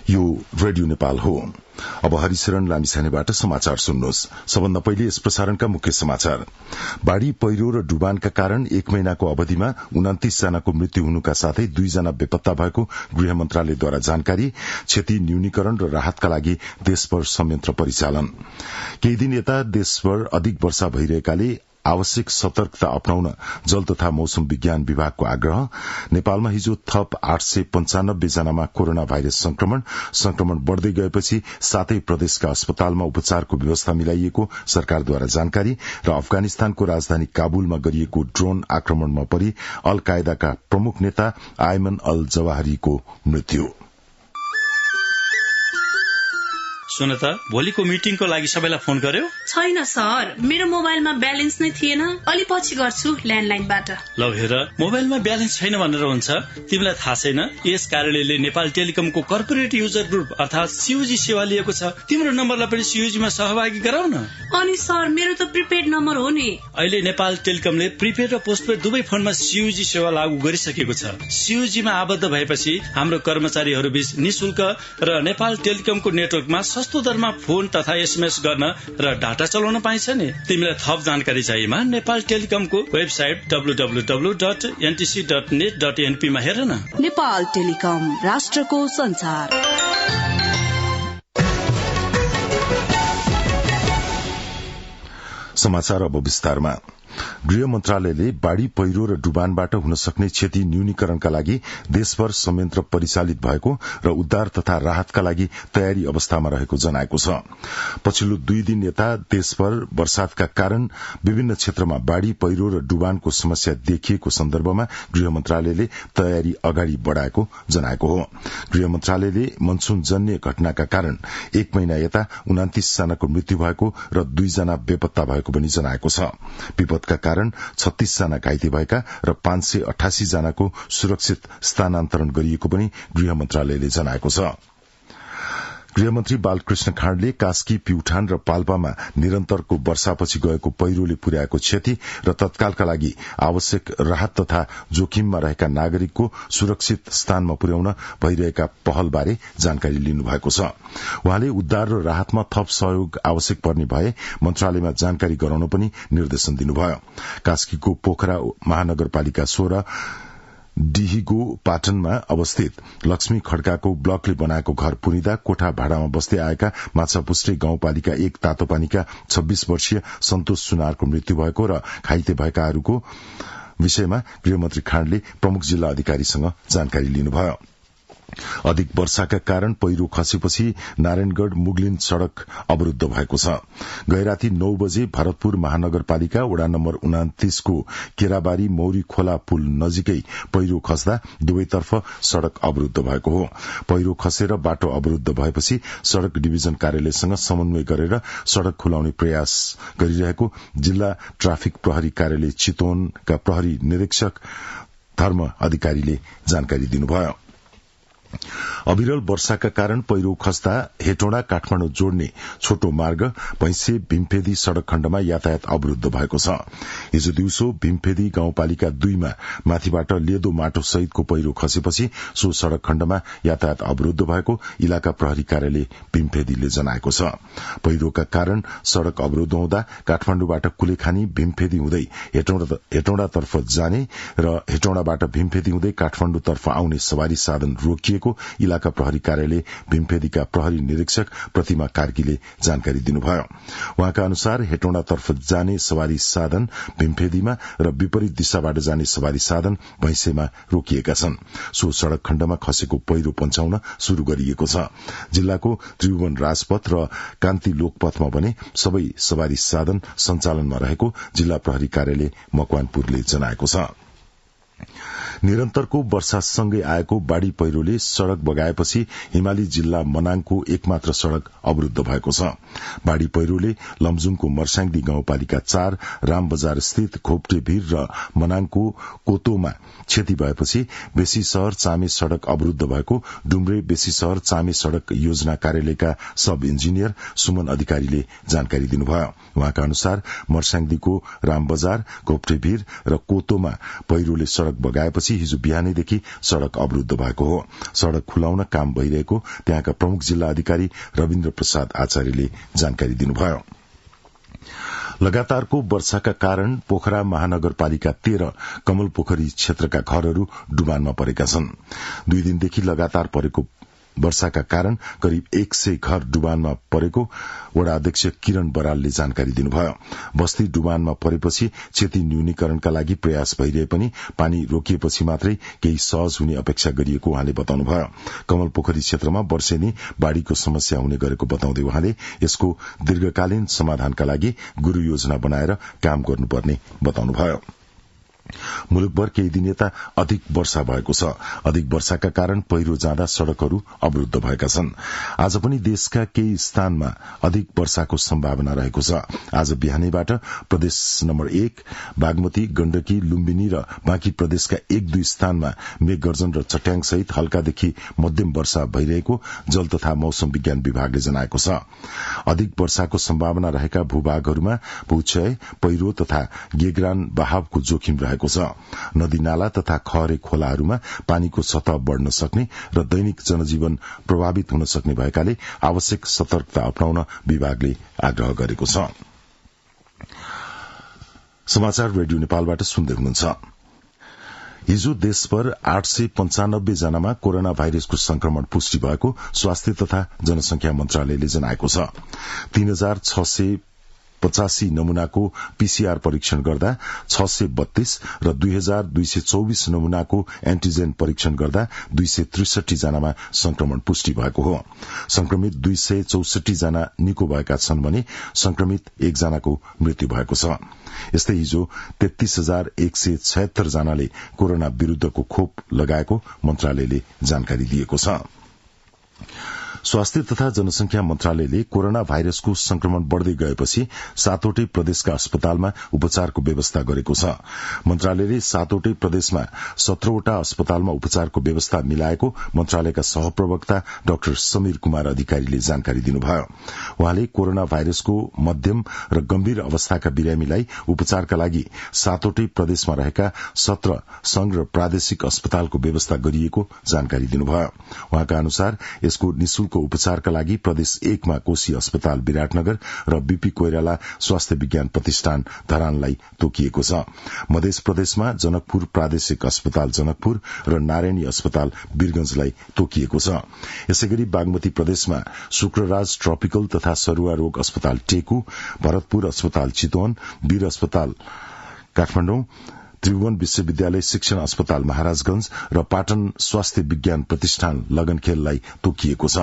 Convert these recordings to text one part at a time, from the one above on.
यो रेडियो नेपाल हो। अब हरिशरण लामिछानेबाट समाचार सुन्नुहोस्। सबभन्दा पहिले यस प्रसारणका मुख्य समाचार। बाढ़ी पहिरो र डुबानका कारण 1 महिनाको अवधिमा 29 जनाको मृत्यु हुनुका साथै 2 जना बेपत्ता भएको गृह मन्त्रालयद्वारा जानकारी। क्षति न्यूनीकरण र राहतका लागि देशभर संयन्त्र परिचालन। केही दिन यता देशभर अधिक वर्षा भइरहेकाले आवश्यक सतर्कता अपनाउन जल तथा मौसम विज्ञान विभागको आग्रह। नेपालमा हिजो थप 895 जनामा कोरोना भाइरस संक्रमण बढ़दै गएपछि 7 प्रदेशका अस्पतालमा उपचारको व्यवस्था मिलाइएको सरकारद्वारा जानकारी। र अफगानिस्तानको राजधानी काबुलमा गरिएको ड्रोन आक्रमणमा परि अल कायदाका प्रमुख नेता आयमन अल जवाहरीको मृत्यु। सुन त, भोलिको मिटिङको लागि सबैलाई फोन गर्यो? छैन सर, मेरो मोबाइलमा ब्यालेन्स नै थिएन। अलि पछि गर्छु ल्यान्डलाइनबाट। ल हेर, मोबाइलमा ब्यालेन्स छैन भनेर हुन्छ? तिमीलाई थाहा छैन यस कार्यालयले नेपाल टेलिकमको कर्पोरेट युजर ग्रुप अर्थात सीयूजी सेवा लिएको छ। तिम्रो नम्बरलाई पनि सीयूजीमा सहभागी गराउन। अनि सर, मेरो त प्रिपेड नम्बर हो नि। अहिले नेपाल टेलिकमले प्रिपेड र पोस्टपेड दुवै फोनमा सीयूजी सेवा लागू गरिसकेको छ। सीयूजीमा आबद्ध भएपछि हाम्रो कर्मचारीहरू बीच निशुल्क र नेपाल टेलिकमको नेटवर्कमा सस्तो दरमा फोन तथा एसएमएस गर्न र डाटा चलाउन पाइन्छ नि। तिमीलाई थप जानकारी चाहिएमा नेपाल टेलिकमको वेबसाइट www.ntc.net.np मा हेर न। नेपाल टेलिकम, राष्ट्रको संचार। समाचार अब विस्तारमा। गृह मन्त्रालयले बाढ़ी पहिरो र डुबानबाट हुन सक्ने क्षति न्यूनीकरणका लागि देशभर संयन्त्र परिचालित भएको र उद्धार तथा राहतका लागि तयारी अवस्थामा रहेको जनाएको छ। पछिल्लो 2 दिन यता देशभर वर्षातका कारण विभिन्न क्षेत्रमा बाढ़ी पहिरो र डुबानको समस्या देखिएको सन्दर्भमा गृह मन्त्रालयले तयारी अगाडि बढ़ाएको जनाएको हो। गृह मन्त्रालयले मनसूनजन्य घटनाका कारण 1 महिना यता 29 जनाको मृत्यु भएको र 2 जना बेपत्ता भएको पनि जनाएको छ। विपदका कारण 36 जना घाइते भएका र 588 जनाको सुरक्षित स्थानान्तरण गरिएको पनि गृह मन्त्रालयले जनाएको छ। गृहमन्त्री बालकृष्ण खाँडले कास्की, प्युठान र पाल्पामा निरन्तरको वर्षापछि गएको पहिरोले पुर्याएको क्षति र तत्कालका लागि आवश्यक राहत तथा जोखिममा रहेका नागरिकको सुरक्षित स्थानमा पुर्याउन भइरहेका पहलबारे जानकारी लिनुभएको छ। उहाँले उद्धार र राहतमा थप सहयोग आवश्यक पर्ने भए मन्त्रालयमा जानकारी गराउन पनि निर्देशन दिनुभयो। कास्कीको पोखरा महानगरपालिका 16 डिहिगो पाटनमा अवस्थित लक्ष्मी खड्काको ब्लकले बनाएको घर पुरिँदा कोठा भाडामा बस्दै आएका माछापुष्टे गाउँपालिका 1 तातोपानीका 26 वर्षीय सन्तोष सुनारको मृत्यु भएको र घाइते भएकाहरूको विषयमा गृहमन्त्री खाँडले प्रमुख जिल्ला अधिकारीसँग जानकारी लिनुभयो। अधिक वर्षाका कारण पहिरो खसेपछि नारायणगढ़ मुगलिन सड़क अवरूद्ध भएको छ। गैराती 9 बजे भरतपुर महानगरपालिका वडा नम्बर 29 को केराबारी मौरी खोला पुल नजिकै पहिरो खस्दा दुवैतर्फ सड़क अवरूद्ध भएको हो। पहिरो खसेर बाटो अवरूद्ध भएपछि सड़क डिभिजन कार्यालयसँग समन्वय गरेर सड़क खुलाउने प्रयास गरिरहेको जिल्ला ट्राफिक प्रहरी कार्यालय चितवनका प्रहरी निरीक्षक धर्म अधिकारीले जानकारी दिनुभयो। अविरल वर्षाका कारण पहिरो खस्दा हेटौँडा काठमाडौँ जोड्ने छोटो मार्ग भैंसे भीमफेदी सड़क खण्डमा यातायात अवरूद्ध भएको छ। हिजो दिउँसो भीमफेदी गाउँपालिका 2 मा माथिबाट लेदो माटो सहितको पहिरो खसेपछि सो सड़क खण्डमा यातायात अवरूद्ध भएको इलाका प्रहरी कार्यालय भीमफेदीले जनाएको छ। पहिरोका कारण सड़क अवरूद्ध हुँदा काठमाडौँबाट कुलेखानी भीमफेदी हुँदै हेटौँडातर्फ जाने र हेटौँडाबाट भीमफेदी हुँदै काठमाडौँतर्फ आउने सवारी साधन रोकिएको इलाका प्रहरी कार्यालय भीमफेदीका प्रहरी निरीक्षक प्रतिमा कार्कीले जानकारी दिनुभयो। उहाँका अनुसार हेटौँडातर्फ जाने सवारी साधन भीमफेदीमा र विपरीत दिशाबाट जाने सवारी साधन भैंसेमा रोकिएका छन्। सो सड़क खण्डमा खसेको पहिरो पन्छाउन शुरू गरिएको छ। जिल्लाको त्रिभुवन राजपथ र कान्ति लोकपथमा भने सबै सवारी साधन सञ्चालनमा रहेको जिल्ला प्रहरी कार्यालय मकवानपुरले जनाएको छ। निरन्तरको वर्षासँगै आएको बाढ़ी पहिरोले सड़क बगाएपछि हिमाली जिल्ला मनाङको एकमात्र सड़क अवरूद्ध भएको छ। बाढ़ी पहिरोले लमजुङको मर्स्याङदी गाउँपालिका 4 रामबजार स्थित घोप्टेभिर र मनाङको कोतोमा क्षति भएपछि बेसी शहर चामे सड़क अवरूद्ध भएको डुम्रे बेसी शहर चामे सड़क योजना कार्यालयका सब इन्जिनियर सुमन अधिकारीले जानकारी दिनुभयो। उहाँका अनुसार मर्स्याङदीको रामबजार घोप्टेभिर र कोतोमा पहिरोले सड़क बगाएपछि भएपछि हिजो बिहानैदेखि सड़क अवरूद्ध भएको हो। सड़क खुलाउन काम भइरहेको त्यहाँका प्रमुख जिल्ला अधिकारी रविन्द्र प्रसाद आचार्यले जानकारी दिनुभयो। लगातारको वर्षाका कारण पोखरा महानगरपालिका 13 कमल पोखरी क्षेत्रका घरहरू डुबानमा परेका छन्। 2 दिनदेखि लगातार परेको वर्षाका कारण करिब 100 घर डुबानमा परेको वडा अध्यक्ष किरण बरालले जानकारी दिनुभयो। बस्ती डुबानमा परेपछि क्षति न्यूनीकरणका लागि प्रयास भइरहे पनि पानी रोकिएपछि मात्रै केही सहज हुने अपेक्षा गरिएको उहाँले बताउनुभयो। कमल पोखरी क्षेत्रमा वर्षेनी बाढ़ीको समस्या हुने गरेको बताउँदै उहाँले यसको दीर्घकालीन समाधानका लागि गुरू योजना बनाएर काम गर्नुपर्ने बताउनुभयो। मुलुकभर केही दिन यता अधिक वर्षा भएको छ। अधिक वर्षाका कारण पहिरो जाँदा सड़कहरू अवरूद्ध भएका छन्। आज पनि देशका केही स्थानमा अधिक वर्षाको सम्भावना रहेको छ। आज बिहानैबाट प्रदेश नम्बर 1 बागमती, गण्डकी, लुम्बिनी र बाँकी प्रदेशका 1-2 स्थानमा मेघगर्जन र चट्याङ सहित हल्कादेखि मध्यम वर्षा भइरहेको जल तथा मौसम विज्ञान विभागले जनाएको छ। अधिक वर्षाको सम्भावना रहेका भूभागहरूमा भूक्षय, पहिरो तथा गेग्रान बहावको जोखिम रहेको छ। नदी नाला तथा खहरे खोलाहरूमा पानीको सतह बढ़न सक्ने र दैनिक जनजीवन प्रभावित हुन सक्ने भएकाले आवश्यक सतर्कता अपनाउन विभागले आग्रह गरेको छ। समाचार रेडियो नेपालबाट सुन्दै हुनुहुन्छ। हिजो देशभर 895 जनामा कोरोना भाइरसको संक्रमण पुष्टि भएको स्वास्थ्य तथा जनसंख्या मन्त्रालयले जनाएको छ। 3685 नमूनाको पीसीआर परीक्षण गर्दा 632 र 2224 नमूनाको एन्टिजेन परीक्षण गर्दा 263 जनामा संक्रमण पुष्टि भएको हो। संक्रमित 264 जना निको भएका छन् भने संक्रमित 1 जनाको मृत्यु भएको छ। यस्तै हिजो 33176 जनाले कोरोना विरूद्धको खोप लगाएको मन्त्रालयले जानकारी दिएको छ। स्वास्थ्य तथा जनसंख्या मन्त्रालयले कोरोना भाइरसको संक्रमण बढ़दै गएपछि 7वटै प्रदेशका अस्पतालमा उपचारको व्यवस्था गरेको छ। मन्त्रालयले 7वटै प्रदेशमा 17वटा अस्पतालमा उपचारको व्यवस्था मिलाएको मन्त्रालयका सहप्रवक्ता डाक्टर समीर कुमार अधिकारीले जानकारी दिनुभयो। उहाँले कोरोना भाइरसको मध्यम र गम्भीर अवस्थाका बिरामीलाई उपचारका लागि 7वटै प्रदेशमा रहेका 17 संघ र प्रादेशिक अस्पतालको व्यवस्था गरिएको जानकारी दिनुभयो। उहाँका अनुसार यसको निशुल्क उपचारका लागि प्रदेश 1 मा कोशी अस्पताल विराटनगर र बीपी कोइराला स्वास्थ्य विज्ञान प्रतिष्ठान धरानलाई तोकिएको छ। मध्य प्रदेशमा जनकपुर प्रादेशिक अस्पताल जनकपुर र नारायणी अस्पताल वीरगंजलाई तोकिएको छ। यसैगरी बागमती प्रदेशमा शुक्रराज ट्रपिकल तथा सरुवा रोग अस्पताल टेकु, भरतपुर अस्पताल चितवन, वीर अस्पताल काठमाडौँ, त्रिभुवन विश्वविद्यालय शिक्षण अस्पताल महाराजगंज र पाटन स्वास्थ्य विज्ञान प्रतिष्ठान लगनखेललाई तोकिएको छ।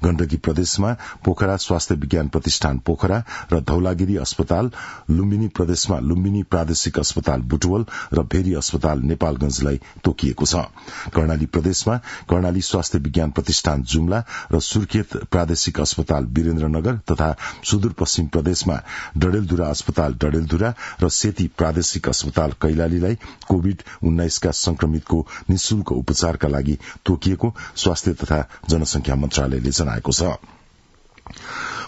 गण्डकी प्रदेशमा पोखरा स्वास्थ्य विज्ञान प्रतिष्ठान पोखरा र धौलागिरी अस्पताल, लुम्बिनी प्रदेशमा लुम्बिनी प्रादेशिक अस्पताल बुटवल र भेरी अस्पताल नेपालगंजलाई तोकिएको छ। कर्णाली प्रदेशमा कर्णाली स्वास्थ्य विज्ञान प्रतिष्ठान जुम्ला र सुर्खेत प्रादेशिक अस्पताल वीरेन्द्रनगर तथा सुदूरपश्चिम प्रदेशमा डडेलधुरा अस्पताल डडेलधुरा र सेती प्रादेशिक अस्पताल कैलाली कोविड-19 का संक्रमितको निशुल्क उपचारका लागि तोकिएको स्वास्थ्य तथा जनसंख्या मन्त्रालयले जनाएको छ।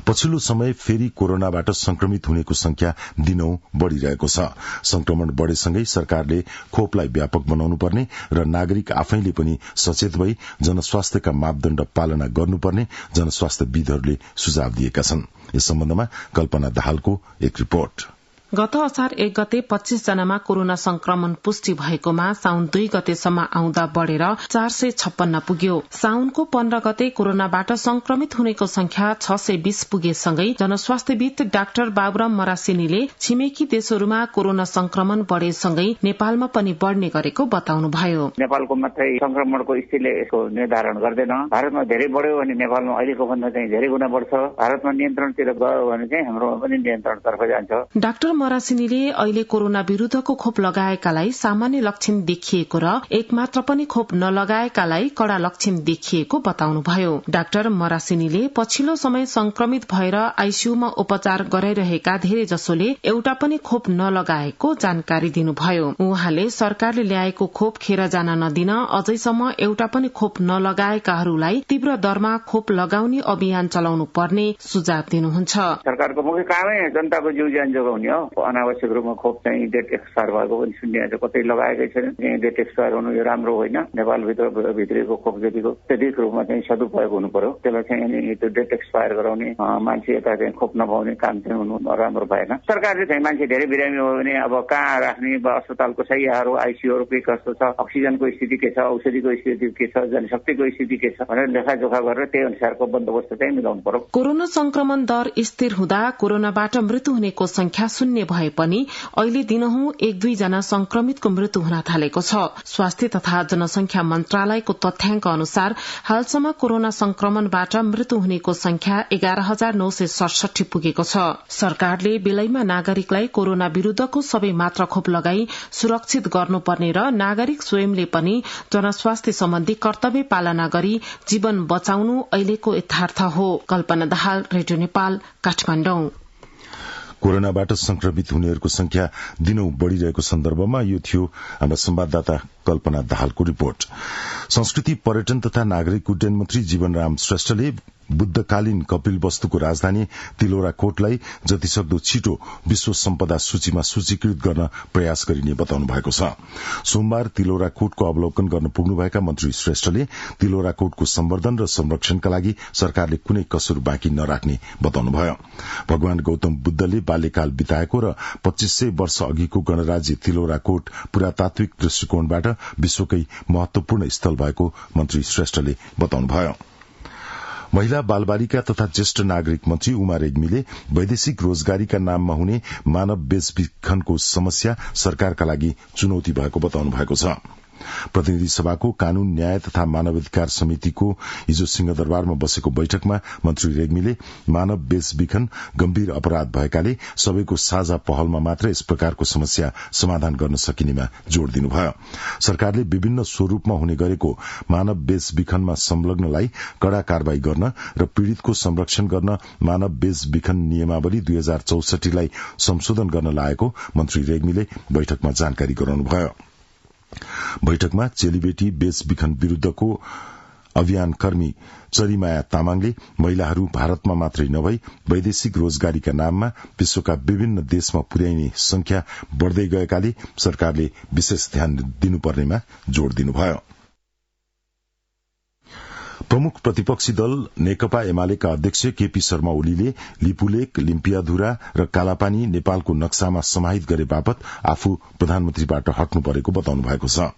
पछिल्लो समय फेरि कोरोनाबाट संक्रमित हुनेको संख्या दिनौं बढ़िरहेको छ। संक्रमण बढ़ेसँगै सरकारले खोपलाई व्यापक बनाउनुपर्ने र नागरिक आफैले पनि सचेत भई जनस्वास्थ्यका मापदण्ड पालना गर्नुपर्ने जनस्वास्थ्यविदहरूले सुझाव दिएका छन्। यस सम्बन्धमा कल्पना दाहालको एक रिपोर्ट। गत असार 1 गते 25 जनामा कोरोना संक्रमण पुष्टि भएकोमा साउन 2 गतेसम्म आउँदा बढ़ेर 456 पुग्यो। साउनको 15 गते कोरोनाबाट संक्रमित हुनेको संख्या 620 पुगेसँगै जनस्वास्थ्यविद डाक्टर बाबुराम मरासिनीले छिमेकी देशहरूमा कोरोना संक्रमण बढ़ेसँगै नेपालमा पनि बढ़ने गरेको बताउनुभयो। नेपालको मात्रै संक्रमणको स्थितिले यसको निर्धारण गर्दैन। भारतमा धेरै बढ्यो भने नेपालमा अहिलेको भन्दा चाहिँ धेरै गुणा बढ्छ। भारतमा नियन्त्रणतिर गयो भने चाहिँ हाम्रोमा पनि नियन्त्रणतर्फ जान्छ। डाक्टर मरासिनीले अहिले कोरोना विरूद्धको खोप लगाएकालाई सामान्य लक्षण देखिएको र एक मात्र पनि खोप नलगाएकालाई कड़ा लक्षण देखिएको बताउनुभयो। डाक्टर मरासिनीले पछिल्लो समय संक्रमित भएर आईसीयूमा उपचार गराइरहेका धेरै जसोले एउटा पनि खोप नलगाएको जानकारी दिनुभयो। उहाँले सरकारले ल्याएको खोप खेर जान नदिन अझैसम्म एउटा पनि खोप नलगाएकाहरूलाई तीव्र दरमा खोप लगाउने अभियान चलाउनु पर्ने सुझाव दिनुहुन्छ। सरकारको मुख्य कामै जनताको जीव ज्यान जोगाउने हो। अनावश्यक रूपमा खोप चाहिँ डेट एक्सपायर भएको पनि सुनिएको छ, कतै लगाएकै छैन। डेट एक्सपायर हुनु यो राम्रो होइन। नेपालभित्र भित्रीको खोप त्यतिको रूपमा चाहिँ सदुपयोग हुनु पर्यो। त्यसलाई चाहिँ अनि त्यो डेट एक्सपायर गराउने मान्छे यता चाहिँ खोप नपाउने काम चाहिँ हुनु राम्रो भएन। सरकारले चाहिँ मान्छे धेरै बिरामी हो भने अब कहाँ राख्ने, अस्पतालको शैय्याहरू, आइसियूहरू के कस्तो छ, अक्सिजनको स्थिति के छ, औषधिको स्थिति के छ, जनशक्तिको स्थिति के छ भनेर लेखाजोखा गरेर त्यही अनुसारको बन्दोबस्त चाहिँ मिलाउनु पर्यो। कोरोना संक्रमण दर स्थिर हुँदा कोरोनाबाट मृत्यु हुनेको संख्या शून्य भए पनि अहिले दिनहुँ 1-2 जना संक्रमितको मृत्यु हुन थालेको छ। स्वास्थ्य तथा जनसंख्या मन्त्रालयको तथ्याङ्क अनुसार हालसम्म कोरोना संक्रमणबाट मृत्यु हुनेको संख्या 11,967 पुगेको छ। सरकारले बेलैमा नागरिकलाई कोरोना विरूद्धको सबै मात्रा खोप लगाई सुरक्षित गर्नुपर्ने र नागरिक स्वयंले पनि जनस्वास्थ्य सम्बन्धी कर्तव्य पालना गरी जीवन बचाउनु अहिलेको यथार्थ हो। कल्पना दाहाल, रेडियो नेपाल, काठमाडौँ। कोरोनाबाट संक्रमित हुनेहरूको संख्या दिनौं बढ़िरहेको सन्दर्भमा यो थियो हाम्रा संवाददाता कल्पना दाहालको रिपोर्ट। संस्कृति, पर्यटन तथा नागरिक उड्डयन मन्त्री जीवनराम श्रेष्ठले बुद्धकालीन कपिलवस्तुको राजधानी तिलोराकोटलाई जतिसक्दो छिटो विश्व सम्पदा सूचीमा सूचीकृत गर्न प्रयास गरिने बताउनु भएको छ। सोमबार तिलोराकोटको अवलोकन गर्न पुग्नुभएका मन्त्री श्रेष्ठले तिलोराकोटको सम्वर्धन र संरक्षणका लागि सरकारले कुनै कसुर बाँकी नराख्ने बताउनुभयो। भगवान गौतम बुद्धले बाल्यकाल बिताएको र 2500 वर्ष अघिको गणराज्य तिलोराकोट पुरातात्विक दृष्टिकोणबाट विश्वकै महत्वपूर्ण स्थल भएको मन्त्री श्रेष्ठले बताउनुभयो। महिला, बालबालिका तथा ज्येष्ठ नागरिक मन्त्री उमा रेग्मीले वैदेशिक रोजगारीका नाममा हुने मानव बेचबिखनको समस्या सरकारका लागि चुनौती भएको बताउनु भएको छ। प्रतिनिधि सभाको कानून, न्याय तथा मानवाधिकार समितिको हिजो सिंहदरबारमा बसेको बैठकमा मन्त्री रेग्मीले मानव बेचबिखन गम्भीर अपराध भएकाले सबैको साझा पहलमा मात्र यस प्रकारको समस्या समाधान गर्न सकिनेमा जोड़ दिनुभयो। सरकारले विभिन्न स्वरूपमा हुने गरेको मानव बेचबिखनमा संलग्नलाई कड़ा कार्यवाही गर्न र पीड़ितको संरक्षण गर्न मानव बेचबिखन नियमावली 2064 लाई संशोधन गर्न लागेको मन्त्री रेग्मीले बैठकमा जानकारी गराउनुभयो। बैठकमा चेलीबेटी बेचबिखन विरूद्धको अभियानकर्मी चरीमाया तामाङले महिलाहरू भारतमा मात्रै नभई वैदेशिक रोजगारीका नाममा विश्वका विभिन्न देशमा पुर्याइने संख्या बढ़दै गएकाले सरकारले विशेष ध्यान दिनुपर्नेमा जोड़ दिनुभयो। प्रमुख प्रतिपक्षी दल नेकपा एमालेका अध्यक्ष केपी शर्मा ओलीले लिपुलेक, लिम्पियाधुरा र कालापानी नेपालको नक्सामा समाहित गरे बापत आफू प्रधानमन्त्रीबाट हट्नु परेको बताउनु भएको छ।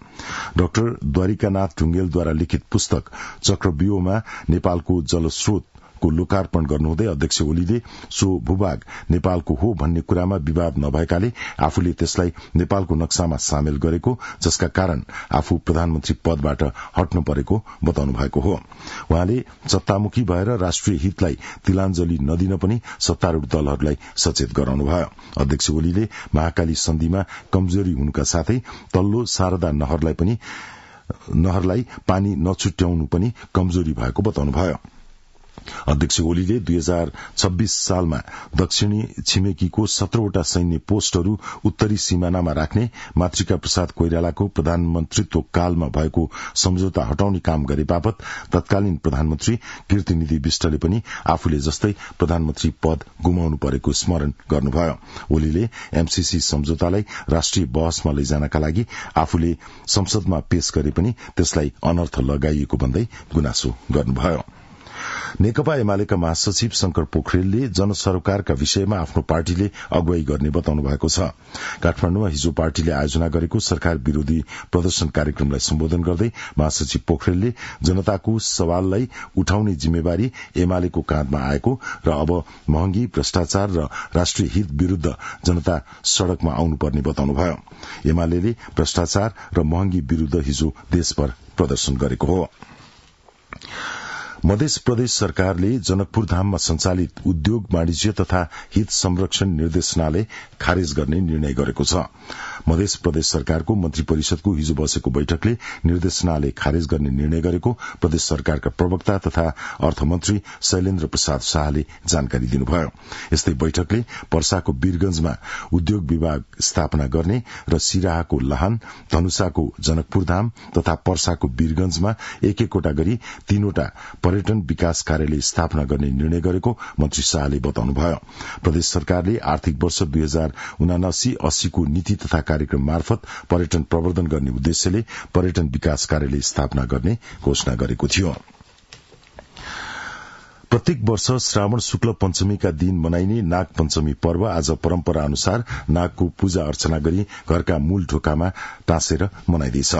डाक्टर द्वारिकानाथ ढुंगेलद्वारा लिखित पुस्तक चक्रव्यूहमा नेपालको जलस्रोत को लोकार्पण गर्नुहुँदै अध्यक्ष ओलीले सो भूभाग नेपालको हो भन्ने कुरामा विवाद नभएकाले आफूले त्यसलाई नेपालको नक्सामा सामेल गरेको, जसका कारण आफू प्रधानमन्त्री पदबाट हट्नु परेको बताउनु भएको हो। उहाँले सत्तामुखी भएर राष्ट्रिय हितलाई तिलाञ्जली नदिन पनि सत्तारूढ़ दलहरूलाई सचेत गराउनुभयो। अध्यक्ष ओलीले महाकाली सन्धिमा कमजोरी हुनुका साथै तल्लो शारदा नहरलाई पानी नछुट्याउनु पनि कमजोरी भएको बताउनुभयो। अध्यक्ष ओलीले 2026 सालमा दक्षिणी छिमेकीको 17वटा सैन्य पोस्टहरू उत्तरी सिमानामा राख्ने, मातृका प्रसाद कोइरालाको प्रधानमन्त्रीत्व कालमा भएको सम्झौता हटाउने काम गरे बापत तत्कालीन प्रधानमन्त्री कीर्तिनिधि विष्टले पनि आफूले जस्तै प्रधानमन्त्री पद गुमाउनु परेको स्मरण गर्नुभयो। ओलीले एमसीसी सम्झौतालाई राष्ट्रिय बहसमा लैजानका लागि आफूले संसदमा पेश गरे पनि त्यसलाई अनर्थ लगाइएको भन्दै गुनासो गर्नुभयो। नेकपा एमालेका महासचिव शंकर पोखरेलले जनसरोकारका विषयमा आफ्नो पार्टीले अगुवाई गर्ने बताउनु भएको छ। काठमाडौँमा हिजो पार्टीले आयोजना गरेको सरकार विरोधी प्रदर्शन कार्यक्रमलाई सम्बोधन गर्दै महासचिव पोखरेलले जनताको सवाललाई उठाउने जिम्मेवारी एमालेको काँधमा आएको र अब महँगी, भ्रष्टाचार र राष्ट्रिय हित विरूद्ध जनता सड़कमा आउनुपर्ने बताउनुभयो। एमालेले भ्रष्टाचार र महँगी विरूद्ध हिजो देशभर प्रदर्शन गरेको हो। मध्य प्रदेश सरकारले जनकपुर धाममा संचालित उद्योग, वाणिज्य तथा हित संरक्षण निर्देशनालय खारेज गर्ने निर्णय गरेको छ। मध्य प्रदेश सरकारको मन्त्री परिषदको हिजो बसेको बैठकले निर्देशनालय खारेज गर्ने निर्णय गरेको प्रदेश सरकारका प्रवक्ता तथा अर्थमन्त्री शैलेन्द्र प्रसाद शाहले जानकारी दिनुभयो। यस्तै बैठकले पर्साको वीरगंजमा उद्योग विभाग स्थापना गर्ने र सिराहाको लाहान, धनुषाको जनकपुर धाम तथा पर्साको वीरगंजमा एक-एकवटा गरी 3वटा पर्यटन विकास कार्यालय स्थापना गर्ने निर्णय गरेको मन्त्री शाहले बताउनुभयो। प्रदेश सरकारले आर्थिक वर्ष 2079-80 को नीति तथा कार्यक्रम मार्फत पर्यटन प्रवर्धन गर्ने उद्देश्यले पर्यटन विकास कार्यालय स्थापना गर्ने घोषणा गरेको थियो। प्रत्येक वर्ष श्रावण शुक्ल पञ्चमीका दिन मनाइने नाग पञ्चमी पर्व आज परम्परा अनुसार नागको पूजा अर्चना गरी घरका मूल ढोकामा टाँसेर मनाइँदैछ।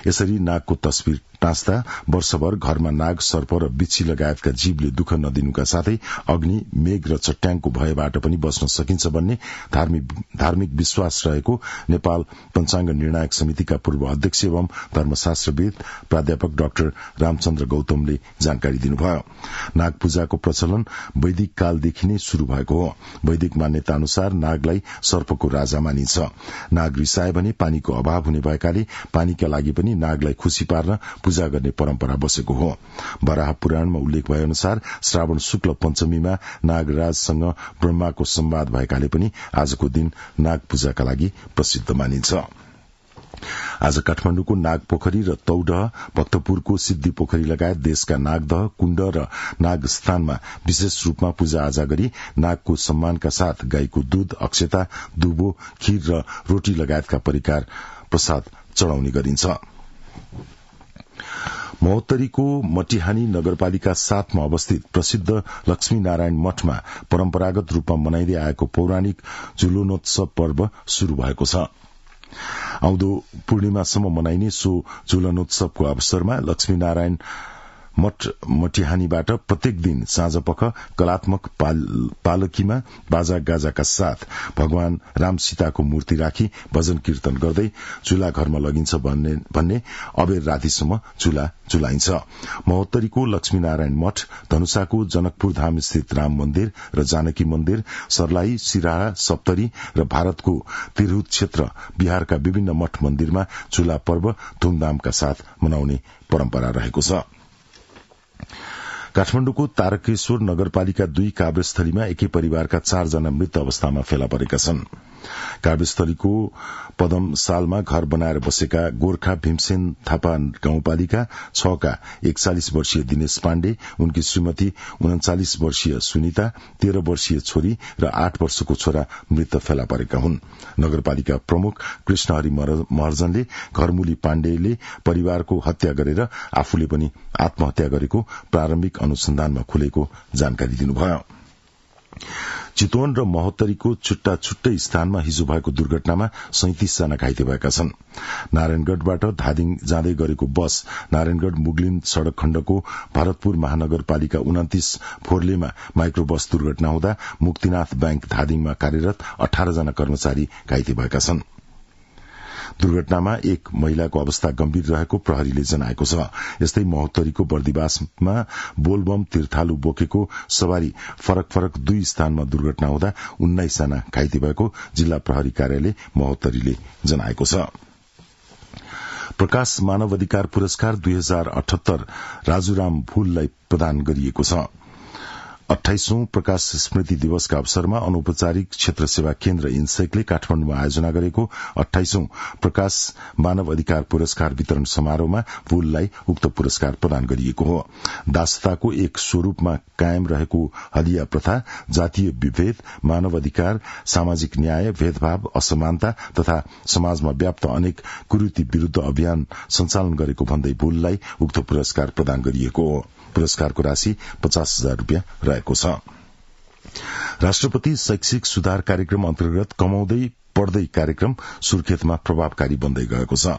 यसरी नागको तस्विर टाँस्दा वर्षभर घरमा नाग, सर्प र बिच्छी लगायतका जीवले दुःख नदिनुका साथै अग्नि, मेघ र चट्याङको भयबाट पनि बच्न सकिन्छ भन्ने धार्मिक विश्वास रहेको नेपाल पञ्चाङ्ग निर्णायक समितिका पूर्व अध्यक्ष एवं धर्मशास्त्रविद प्राध्यापक डाक्टर रामचन्द्र गौतमले जानकारी दिनुभयो। नाग पूजाको प्रचलन वैदिक कालदेखि नै शुरू भएको हो। वैदिक मान्यता अनुसार नागलाई सर्पको राजा मानिन्छ। नाग रिसाए भने पानीको अभाव हुने भएकाले पानीका लागि पनि नागलाई खुशी पार्न पूजा गर्ने परम्परा बसेको हो। वराह पुराणमा उल्लेख भए अनुसार श्रावण शुक्ल पञ्चमीमा नागराजसँग ब्रह्माको संवाद भएकाले पनि आजको दिन नाग पूजाका लागि प्रसिद्ध मानिन्छ। आज काठमाण्डुको नाग पोखरी र तौडह, भक्तपुरको सिद्धि पोखरी लगायत देशका नागदह, कुण्ड र नाग स्थानमा विशेष रूपमा पूजा आजा गरी नागको सम्मानका साथ गाईको दूध, अक्षता, दुबो, खीर र रोटी लगायतका परिकार प्रसाद चढ़ाउने गरिन्छ। महोत्तरीको मटिहानी नगरपालिका 7 मा अवस्थित प्रसिद्ध लक्ष्मी नारायण मठमा परम्परागत रूपमा मनाइँदै आएको पौराणिक झुलनोत्सव पर्व शुरू भएको छ। आउँदो पूर्णिमासम्म मनाइने सो झुलनोत्सवको अवसरमा लक्ष्मीनारायण मठ मटिहानीबाट प्रत्येक दिन साँझपख कलात्मक पालकीमा बाजा गाजाका साथ भगवान राम सीताको मूर्ति राखी भजन कीर्तन गर्दै चूल्हा घरमा लगिन्छ भन्ने अबेर रातिसम्म चूल्हा चुलाइन्छ। महोत्तरीको लक्ष्मीनारायण मठ, धनुषाको जनकपुर धाम स्थित राम मन्दिर र जानकी मन्दिर, सर्लाही, सिराहा, सप्तरी र भारतको तिरहुत क्षेत्र बिहारका विभिन्न मठ मन्दिरमा चूल्हा पर्व धूमधामका साथ मनाउने परम्परा रहेको छ। काठमाण्डुको तारकेश्वर नगरपालिका 2 काभ्रेस्थलीमा एकै परिवारका 4 जना मृत अवस्थामा फेला परेका छन्। काभ्रेस्थलीको पदमसालमा घर बनाएर बसेका गोर्खा भीमसेन थापा गाउँपालिका 6 का 41 वर्षीय दिनेश पाण्डे, उनकी श्रीमती 39 वर्षीय सुनिता, 13 वर्षीय छोरी र 8 वर्षको छोरा मृत फेला परेका हुन्। नगरपालिका प्रमुख कृष्णहरि महर्जनले घरमूली पाण्डेले परिवारको हत्या गरेर आफूले पनि आत्महत्या गरेको प्रारम्भिक अनुसन्धानमा खुलेको जानकारी दिनुभयो। चितवन र महोत्तरीको छुट्टा छुट्टै स्थानमा हिजो भएको दुर्घटनामा 37 जना घाइते भएका छन्। नारायणगढ़बाट धादिङ जाँदै गरेको बस नारायणगढ़ मुगलिन सड़क खण्डको भरतपुर महानगरपालिका 29 फोर्लेमा माइक्रो बस दुर्घटना हुँदा मुक्तिनाथ बैंक धादिङमा कार्यरत 18 जना कर्मचारी घाइते भएका छन्। दुर्घटनामा एक महिलाको अवस्था गम्भीर रहेको प्रहरीले जनाएको छ। यस्तै महोत्तरीको बर्दिवासमा बोलबम तीर्थालु बोकेको सवारी फरक 2 स्थानमा दुर्घटना हुँदा 19 जना घाइते भएको जिल्ला प्रहरी कार्यालय महोत्तरीले जनाएको छ। प्रकाश मानव अधिकार पुरस्कार 2078 राजुराम भुललाई प्रदान गरिएको छ। 28औं प्रकाश स्मृति दिवसका अवसरमा अनौपचारिक क्षेत्र सेवा केन्द्र इन्सेकले काठमाण्डुमा आयोजना गरेको 28औं प्रकाश मानव अधिकार पुरस्कार वितरण समारोहमा भुललाई उक्त पुरस्कार प्रदान गरिएको हो। दासताको एक स्वरूपमा कायम रहेको हदिया प्रथा, जातीय विभेद, मानव अधिकार, सामाजिक न्याय, भेदभाव, असमानता तथा समाजमा व्याप्त अनेक कुरीति विरूद्ध अभियान सञ्चालन गरेको भन्दै भुललाई उक्त पुरस्कार प्रदान गरिएको हो। पुरस्कारको राशि 50,000 रूपियाँ रहेको छ। राष्ट्रपति शैक्षिक सुधार कार्यक्रम अन्तर्गत कमाउँदै पढ्दै कार्यक्रम सुर्खेतमा प्रभावकारी बन्दै गएको छ।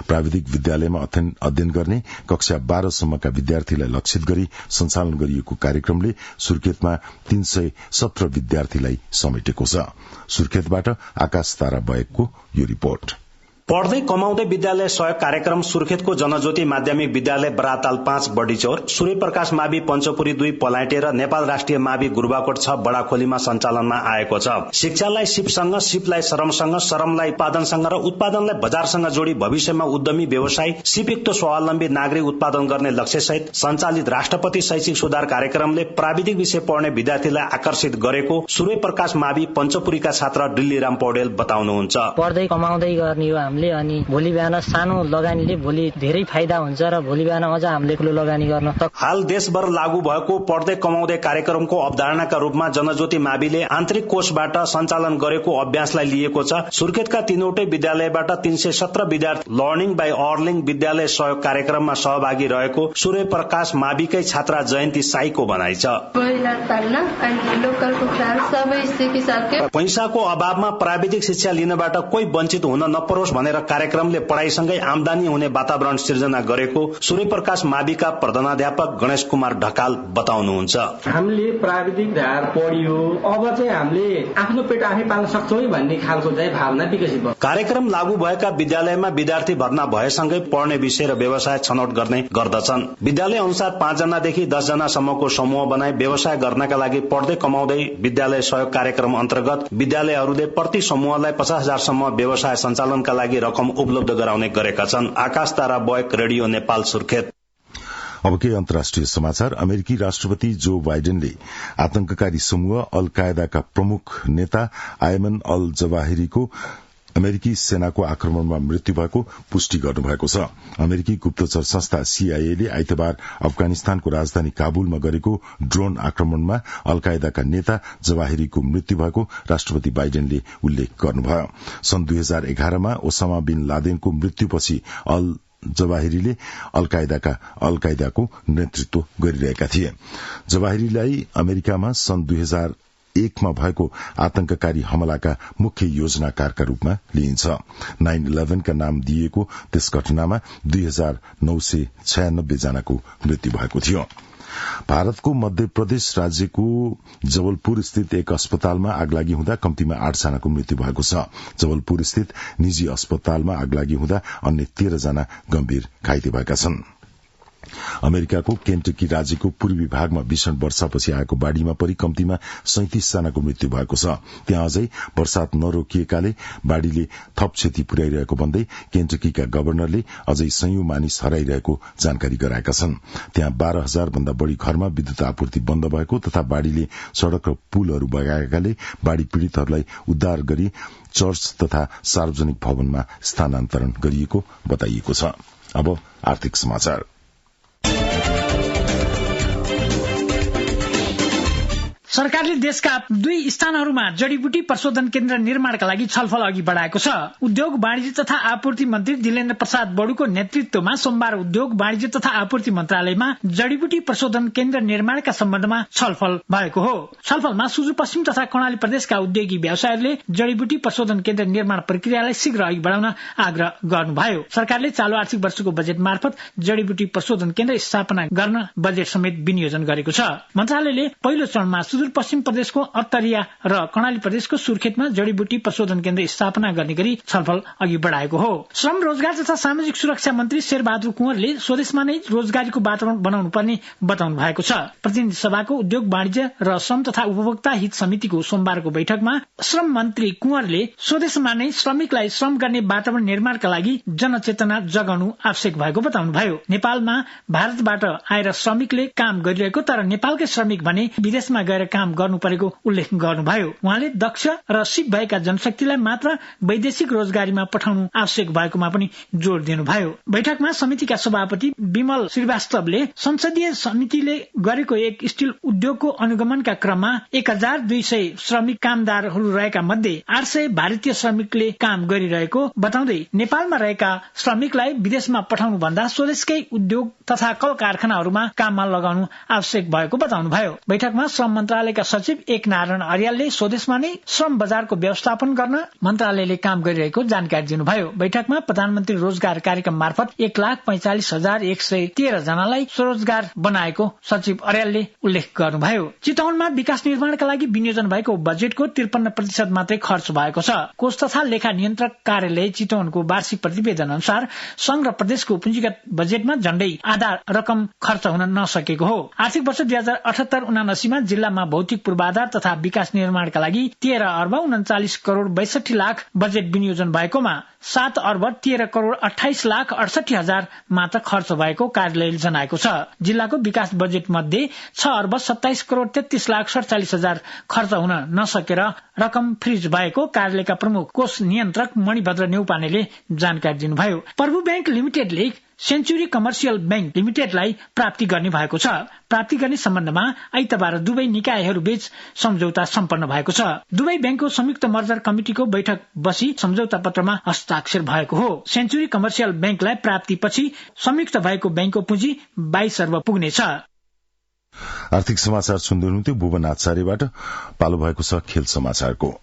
प्राविधिक विद्यालयमा अध्ययन गर्ने कक्षा 12 सम्मका विद्यार्थीलाई लक्षित गरी सञ्चालन गरिएको कार्यक्रमले सुर्खेतमा 317 विद्यार्थीलाई समेटेको छ। सुर्खेतबाट आकाश तारा बयकको यो रिपोर्ट। पढ्दै कमाउँदै विद्यालय सहयोग कार्यक्रम सुर्खेतको जनज्योति माध्यमिक विद्यालय बराताल 5 बडीचौर, सूर्यप्रकाश मावि पञ्चपुरी 2 पलाइटे र नेपाल राष्ट्रिय मावि गुरुबाकोट 6 बडाखोलीमा सञ्चालनमा आएको छ। शिक्षालाई सिपसँग, सिपलाई श्रमसँग, श्रमलाई उत्पादनसँग र उत्पादनलाई बजारसँग जोडी भविष्यमा उद्यमी व्यवसायी, सिपयुक्त स्वावलम्बी नागरिक उत्पादन गर्ने लक्ष्यसहित सञ्चालित राष्ट्रपति शैक्षिक सुधार कार्यक्रमले प्राविधिक विषय पढ्ने विद्यार्थीलाई आकर्षित गरेको सूर्यप्रकाश मावि पञ्चपुरीका छात्र डिल्लीराम पौडेल बताउनुहुन्छ। पढ्दै कमाउँदै गर्ने हामीले अनि भोलि बिहान सानो लगानीले भोलि धेरै फाइदा हुन्छ र भोलि बिहान अझ हामीले ठूलो लगानी गर्न। हाल देशभर लागू भएको पढ्दै कमाउँदै कार्यक्रमको अवधारणाका रूपमा जनज्योति माविले आन्तरिक कोषबाट सञ्चालन गरेको अभ्यासलाई लिएको छ। सुर्खेतका 3वटै विद्यालयबाट 317 विद्यार्थी लर्निङ बाई अर्लिङ विद्यालय सहयोग कार्यक्रममा सहभागी रहेको सूर्य प्रकाश माविकै छात्रा जयन्ती साईको भनाइ छ। पैसाको अभावमा प्राविधिक शिक्षा लिनबाट कोही वञ्चित हुन नपरोस् भनेर कार्यक्रमले पढाइसँगै आमदानी हुने वातावरण सिर्जना गरेको सूर्य प्रकाश माविका प्रधानाध्यापक गणेश कुमार ढकाल बताउनुहुन्छ। हामीले प्राविधिक धार पढियो, अब चाहिँ हामीले आफ्नो पेट आफै पाल्न सक्छौँ भन्ने खालको चाहिँ भावना विकसित भयो। कार्यक्रम लागू भएका विद्यालयमा विद्यार्थी भर्ना भएसँगै पढ्ने विषय र व्यवसाय छनौट गर्ने गर्दछन्। विद्यालय अनुसार 5 जनादेखि 10 जनासम्मको समूह बनाई व्यवसाय गर्नका लागि पढ्दै कमाउँदै विद्यालय सहयोग कार्यक्रम अन्तर्गत विद्यालयहरूले प्रति समूहलाई 50,000 सम्म व्यवसाय सञ्चालनका लागि रकम उपलब्ध गराउने गरेका छन्। आकाश तारा बोयक, रेडियो नेपाल, सुर्खेत। अब के अन्तर्राष्ट्रिय समाचार। अमेरिकी राष्ट्रपति जो बाइडेनले आतंककारी समूह अल कायदाका प्रमुख नेता आयमन अल जवाहिरीको अमेरिकी सेनाको आक्रमणमा मृत्यु भएको पुष्टि गर्नुभएको छ। अमेरिकी गुप्तचर संस्था सीआईए ले आइतबार अफगानिस्तानको राजधानी काबुलमा गरेको ड्रोन आक्रमणमा अल कायदाका नेता जवाहिरीको मृत्यु भएको राष्ट्रपति बाइडेनले उल्लेख गर्नुभयो। सन् 2011 मा ओसामा बिन लादेनको मृत्युपछि अल जवाहिरीले अल कायदाको नेतृत्व गरिरहेका थिए। जवाहिरीलाई अमेरिकामा सन् 2001 मा भएको आतंककारी हमलाका मुख्य योजनाकारका रूपमा लिइन्छ। 9/11 का नाम दिएको त्यस घटनामा 2996 जनाको मृत्यु भएको थियो। भारतको मध्य प्रदेश राज्यको जबलपुर स्थित एक अस्पतालमा आगलागी हुँदा कम्तीमा 8 जनाको मृत्यु भएको छ। जबलपुर स्थित निजी अस्पतालमा आगलागी हुँदा अन्य 13 जना गम्भीर घाइते भएका छन्। अमेरिकाको केन्टकी राज्यको पूर्वी भागमा भीषण वर्षापछि आएको बाढ़ीमा परि कम्तीमा 37 जनाको मृत्यु भएको छ। त्यहाँ अझै वर्षात नरोकिएकाले बाढ़ीले थप क्षति पुर्याइरहेको भन्दै केन्टकीका गवर्नरले अझै सयौं मानिस हराइरहेको जानकारी गराएका छन्। त्यहाँ 12,000 भन्दा बढ़ी घरमा विद्युत आपूर्ति बन्द भएको तथा बाढ़ीले सड़क र पुलहरू बगाएकाले बाढ़ी पीड़ितहरूलाई उद्धार गरी चर्च तथा सार्वजनिक भवनमा स्थानान्तरण गरिएको बताइएको छ। अब आर्थिक समाचार। सरकारले देशका 2 स्थानहरूमा जडीबुटी प्रशोधन केन्द्र निर्माणका लागि छलफल अघि बढाएको छ। उद्योग वाणिज्य तथा आपूर्ति मन्त्री दिलेन्द्र प्रसाद बडुको नेतृत्वमा सोमबार उद्योग वाणिज्य तथा आपूर्ति मन्त्रालयमा जडीबुटी प्रशोधन केन्द्र निर्माणका सम्बन्धमा छलफल भएको हो। छलफलमा सुदूरपश्चिम तथा कर्णाली प्रदेशका उद्योगी व्यवसायीहरूले जडीबुटी प्रशोधन केन्द्र निर्माण प्रक्रियालाई शीघ्र अघि बढाउन आग्रह गर्नुभयो। सरकारले चालू आर्थिक वर्षको बजेट मार्फत जडीबुटी प्रशोधन केन्द्र स्थापना गर्न बजेट समेत विनियोजन गरेको छ। मन्त्रालयले पहिलो चरणमा सुदूरपश्चिम प्रदेशको अत्तरिया र कर्णाली प्रदेशको सुर्खेतमा जडीबुटी प्रशोधन केन्द्र स्थापना गर्ने गरी छलफल अघि बढाएको हो। श्रम, रोजगार तथा सामाजिक सुरक्षा मन्त्री शेरबहादुर कुँवरले स्वदेशमा नै रोजगारीको वातावरण बनाउनु पर्ने बताउनु भएको छ। प्रतिनिधि सभाको उद्योग वाणिज्य र श्रम तथा उपभोक्ता हित समितिको सोमबारको बैठकमा श्रम मन्त्री कुँवरले स्वदेशमा नै श्रमिकलाई श्रम गर्ने वातावरण निर्माणका लागि जनचेतना जगाउनु आवश्यक भएको बताउनुभयो। नेपालमा भारतबाट आएर श्रमिकले काम गरिरहेको तर नेपालकै श्रमिक भने विदेशमा गएर काम गर्नु परेको उल्लेख गर्नुभयो। उहाँले दक्ष र सिप भएका जनशक्तिलाई मात्र वैदेशिक रोजगारीमा पठाउनु आवश्यक भएकोमा पनि जोड़ दिनुभयो। बैठकमा समितिका सभापति विमल श्रीवास्तवले संसदीय समितिले गरेको एक स्टील उद्योगको अनुगमनका क्रममा 1200 श्रमिक कामदारहरू रहेका मध्ये 800 भारतीय श्रमिकले काम गरिरहेको बताउँदै नेपालमा रहेका श्रमिकलाई विदेशमा पठाउनु भन्दा स्वदेशकै उद्योग तथा कल कारखानाहरूमा काममा लगाउनु आवश्यक भएको बताउनुभयो। बैठकमा श्रम मन्त्रालयका सचिव एकनारायण अर्यालले स्वदेशमा नै श्रम बजारको व्यवस्थापन गर्न मन्त्रालयले काम गरिरहेको जानकारी दिनुभयो। बैठकमा प्रधानमन्त्री रोजगार कार्यक्रम मार्फत 1,45,113 जनालाई स्वरोजगार बनाएको सचिव अर्यालले उल्लेख गर्नुभयो। चितवनमा विकास निर्माणका लागि विनियोजन भएको बजेटको 53% मात्रै खर्च भएको छ। कोष तथा लेखा नियन्त्रक कार्यालय चितवनको वार्षिक प्रतिवेदन अनुसार संघ र प्रदेशको पुँजीगत बजेटमा झण्डै आधा रकम खर्च हुन नसकेको हो। आर्थिक वर्ष 2078-79 मा जिल्लामा भौतिक पूर्वाधार तथा विकास निर्माणका लागि 13 अर्ब 39 करोड़ 62 लाख बजेट विनियोजन भएकोमा 7 अर्ब 13 करोड़ 28 लाख 68 हजार मात्र खर्च भएको कार्यालयले जनाएको छ। जिल्लाको विकास बजेट मध्ये 6 अर्ब 27 करोड़ 33 लाख 47 हजार खर्च हुन नसकेर रकम फ्रिज भएको कार्यालयका प्रमुख कोष नियन्त्रक मणिभद्र नेउपानेले जानकारी दिनुभयो। प्रभु बैंक लिमिटेडले सेन्चुरी कमर्सियल बैंक लिमिटेडलाई प्राप्ति गर्ने भएको छ। प्राप्ति गर्ने सम्बन्धमा आइतबार दुवै निकायहरू बीच सम्झौता सम्पन्न भएको छ। दुवै बैंकको संयुक्त मर्जर कमिटिको बैठक बसी सम्झौता पत्रमा हस्ताक्षर भएको हो। सेन्चुरी कमर्सियल बैंकलाई प्राप्तिपछि संयुक्त भएको बैंकको पुँजी 22 अर्ब पुग्नेछ। आर्थिक समाचार सुन्दै हुनुहुन्थ्यो। भुवन आचार्यबाट पालो भएको छ खेल समाचारको।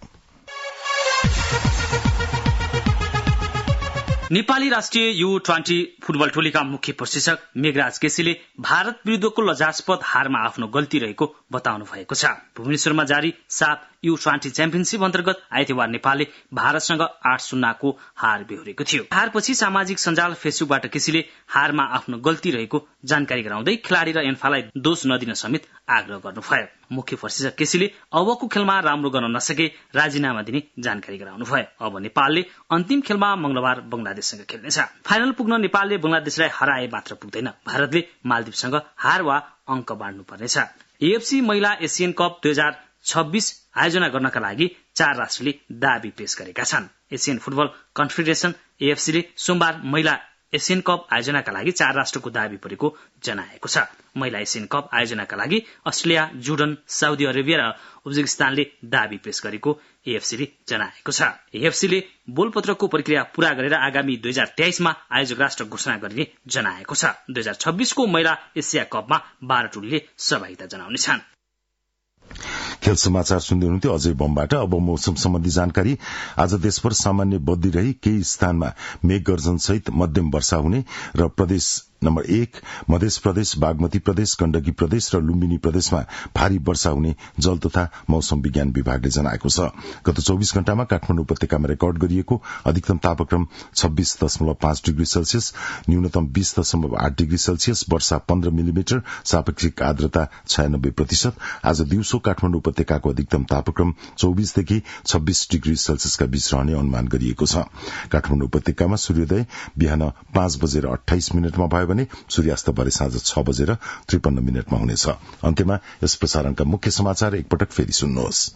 नेपाली राष्ट्रिय U20 फुटबल टोलीका मुख्य प्रशिक्षक मेघराज केसीले भारत विरूद्धको लज्जास्पद हारमा आफ्नो गल्ती रहेको बताउनु भएको छ। भुवनेश्वरमा जारी साफ U20 च्याम्पियनशिप अन्तर्गत आइतबार नेपालले भारतसँग 8-0 को हार बेहोरेको थियो। हारपछि सामाजिक सञ्जाल फेसबुकबाट केसीले हारमा आफ्नो गल्ती रहेको जानकारी गराउँदै खेलाडी र एन्फालाई दोष नदिन समेत आग्रह गर्नुभयो। मुख्य प्रशिक्षक केसीले अबको खेलमा राम्रो गर्न नसके राजीनामा दिने जानकारी गराउनुभयो। अब नेपालले अन्तिम खेलमा मंगलबार बंगलादेशसँग खेल्नेछ। फाइनल पुग्न नेपालले बंगलादेशलाई हराए मात्र पुग्दैन, भारतले मालदिवसँग हार वा अंक बाँड्नु पर्नेछ। एएफसी महिला एसियन कप 2026 आयोजना गर्नका लागि 4 राष्ट्रले दाबी पेश गरेका छन्। एसियन फुटबल कन्फेडरेशन एएफसीले सोमबार महिला एसियन कप आयोजनाका लागि 4 राष्ट्रको दाबी परेको जनाएको छ। महिला एसियन कप आयोजनाका लागि अस्ट्रेलिया, जोर्डन, साउदी अरेबिया र उज्बेकिस्तानले दाबी पेश गरेको एएफसीले जनाएको छ। एएफसीले बोलपत्रको प्रक्रिया पूरा गरेर आगामी 2023 मा आयोजक राष्ट्र घोषणा गरिने जनाएको छ। 2026 को महिला एसिया कपमा 12 टोलीले सहभागिता जनाउनेछन्। खेल समाचार सुन्दै हुनुहुन्थ्यो अजय बमबाट। अब मौसम सम्बन्धी जानकारी। आज देशभर सामान्य बद्ली रही केही स्थानमा मेघ गर्जन सहित मध्यम वर्षा हुने र प्रदेश नम्बर 1 मध्य प्रदेश, बागमती प्रदेश, गण्डकी प्रदेश र लुम्बिनी प्रदेशमा भारी वर्षा हुने जल तथा मौसम विज्ञान विभागले जनाएको छ। गत 24 घण्टामा काठमाडौँ उपत्यकामा रेकर्ड गरिएको अधिकतम तापक्रम 26.5 डिग्री सेल्सियस, न्यूनतम 20.8 डिग्री सेल्सियस, वर्षा 15 मिलिमिटर, सापेक्षिक आर्द्रता 96%। आज दिउँसो काठमाडौँ उपत्यकाको अधिकतम तापक्रम 24 देखि 26 डिग्री सेल्सियसका बीच रहने अनुमान गरिएको छ। काठमाडौँ उपत्यकामा सूर्योदय बिहान 5:28 भयो भने सूर्यास्त भरे साँझ 6:53 हुनेछ। अन्त्यमा यस प्रसारणका मुख्य समाचार एकपटक फेरि सुन्नुहोस्।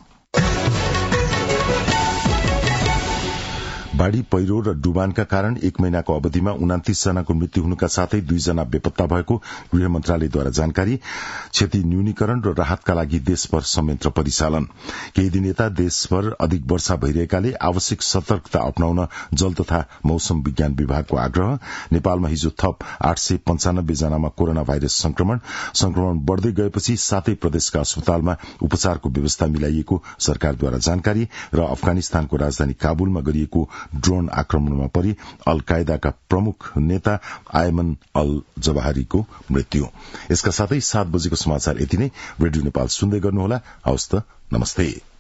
बाढ़ी, पहिरो र डुबानका कारण 1 महिनाको अवधिमा 29 जनाको मृत्यु हुनुका साथै 2 जना बेपत्ता भएको गृह मन्त्रालयद्वारा जानकारी। क्षति न्यूनीकरण र राहतका लागि देशभर संयन्त्र परिचालन। केही दिन यता देशभर अधिक वर्षा भइरहेकाले आवश्यक सतर्कता अपनाउन जल तथा मौसम विज्ञान विभागको आग्रह। नेपालमा हिजो थप 895 जनामा कोरोना भाइरस संक्रमण बढ़दै गएपछि 7 प्रदेशका अस्पतालमा उपचारको व्यवस्था मिलाइएको सरकारद्वारा जानकारी। र अफगानिस्तानको राजधानी काबुलमा गरिएको ड्रोन आक्रमणमा परि अल कायदाका प्रमुख नेता आयमन अल जवाहरीको मृत्यु। यसका साथै 7 बजेको समाचार यति नै। रेडियो नेपाल सुन्दै गर्नुहोला। हवस् त, नमस्ते।